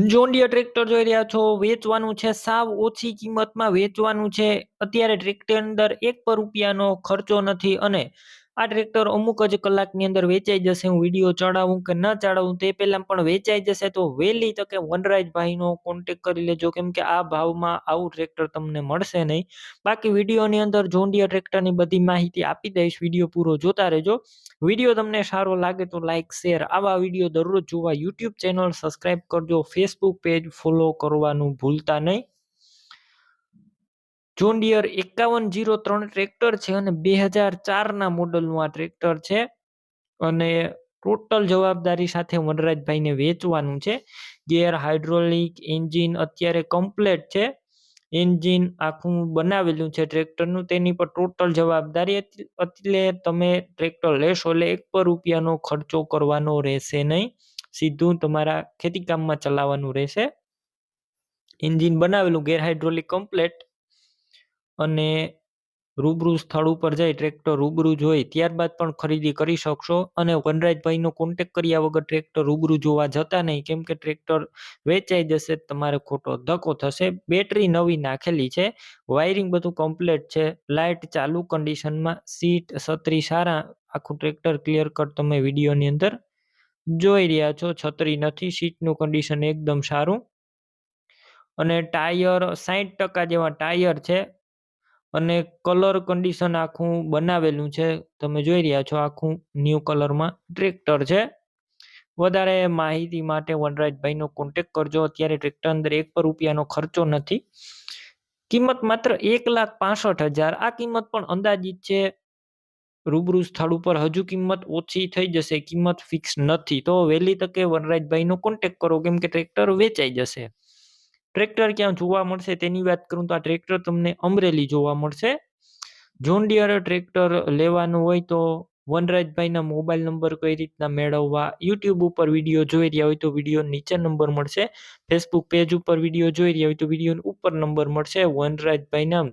John dear tractor જોઈ રહ્યા છો, વેચવાનું છે, સાવ ઓછી કિંમતમાં વેચવાનું છે. અત્યારે ટ્રેક્ટર અંદર ₹1 ખર્ચો નથી અને આ ટ્રેક્ટર અમુક જ કલાકની અંદર વેચાઈ જશે. હું વિડીયો ચડાવું કે ન ચડાવું તે પહેલા પણ વેચાઈ જશે. તો વહેલી તકે વનરાજભાઈનો કોન્ટેક કરી લેજો, કેમ કે આ ભાવમાં આવું ટ્રેક્ટર તમને મળશે નહીં. બાકી વિડીયોની અંદર જોન ડીયર ટ્રેક્ટરની બધી માહિતી આપી દઈશ. વિડીયો પૂરો જોતા રહેજો. વિડીયો તમને સારો લાગે તો લાઈક શેર, આવા વિડીયો દરરોજ જોવા યુટ્યુબ ચેનલ સબસ્ક્રાઇબ કરજો, ફેસબુક પેજ ફોલો કરવાનું ભૂલતા નહીં. જોન ડીયર 5103 ટ્રેક્ટર છે અને 2004ના મોડલનું આ ટ્રેક્ટર છે અને ટોટલ જવાબદારી સાથે વનરાજભાઈને વેચવાનું છે. ગેર, હાઇડ્રોલિક, એન્જિન અત્યારે કમ્પ્લેટ છે. એન્જિન આખું બનાવેલું છે ટ્રેક્ટરનું, તેની પર ટોટલ જવાબદારી. એટલે તમે ટ્રેક્ટર લેશો એટલે ₹1 ખર્ચો કરવાનો રહેશે નહીં, સીધું તમારા ખેતી કામમાં ચલાવવાનું રહેશે. એન્જિન બનાવેલું, ગેર હાઇડ્રોલિક કમ્પ્લેટ અને રૂબરૂ સ્થળ ઉપર જઈ ટ્રેક્ટર રૂબરૂ જોઈ ત્યારબાદ પણ ખરીદી કરી શકશો. અને વનરાજભાઈનો કોન્ટેક કર્યા વગર ટ્રેક્ટર રૂબરૂ જોવા જતા નહીં, કેમ કે ટ્રેક્ટર વેચાઈ જશે, તમારે ખોટો ધક્કો થશે. બેટરી નવી નાખેલી છે, વાયરિંગ બધું કમ્પ્લીટ છે, લાઇટ ચાલુ કન્ડિશનમાં, સીટ છત્રી સારા, આખું ટ્રેક્ટર ક્લિયર કટ તમે વિડીયોની અંદર જોઈ રહ્યા છો. છત્રી નથી, સીટનું કન્ડિશન એકદમ સારું અને ટાયર 60% જેવા ટાયર છે અને કલર કન્ડિશન આખું બનાવેલું છે, તમે જોઈ રહ્યા છો. આખું ન્યૂ કલરમાં ટ્રેક્ટર છે. વધારે માહિતી માટે વનરાજભાઈનો કોન્ટેક કરજો. અત્યારે ટ્રેક્ટર અંદર ₹1 ખર્ચો નથી. કિંમત માત્ર 1,65,000. આ કિંમત પણ અંદાજિત છે. રૂબરૂ સ્થળ ઉપર હજુ કિંમત ઓછી થઈ જશે, કિંમત ફિક્સ નથી. તો વહેલી તકે વનરાજભાઈનો કોન્ટેક કરો, કેમ કે ટ્રેક્ટર વેચાઈ જશે. ટ્રેક્ટર ક્યાં જોવા મળશે તેની વાત કરું તો આ ટ્રેક્ટર તમને અમરેલી જોવા મળશે. જોન ડીયર ટ્રેક્ટર લેવાનું હોય તો વનરાજભાઈના મોબાઈલ નંબર કઈ રીતના મેળવવા, યુટ્યુબ ઉપર વિડીયો જોઈ રહ્યા હોય તો વિડીયો નીચે નંબર મળશે, ફેસબુક પેજ ઉપર વિડીયો જોઈ રહ્યા હોય તો વિડીયો ઉપર નંબર મળશે વનરાજભાઈના.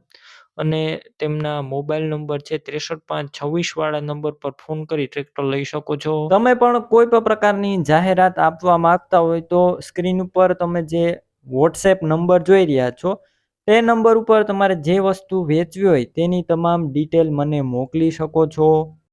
અને તેમના મોબાઈલ નંબર છે 63,526 વાળા નંબર પર ફોન કરી ટ્રેક્ટર લઈ શકો છો. તમે પણ કોઈ પણ પ્રકારની જાહેરાત આપવા માંગતા હોય તો સ્ક્રીન ઉપર તમે જે વોટ્સએપ નંબર જોઈ રહ્યા છો તે નંબર ઉપર તમારે જે વસ્તુ વેચવી હોય તેની તમામ ડિટેલ મને મોકલી શકો છો.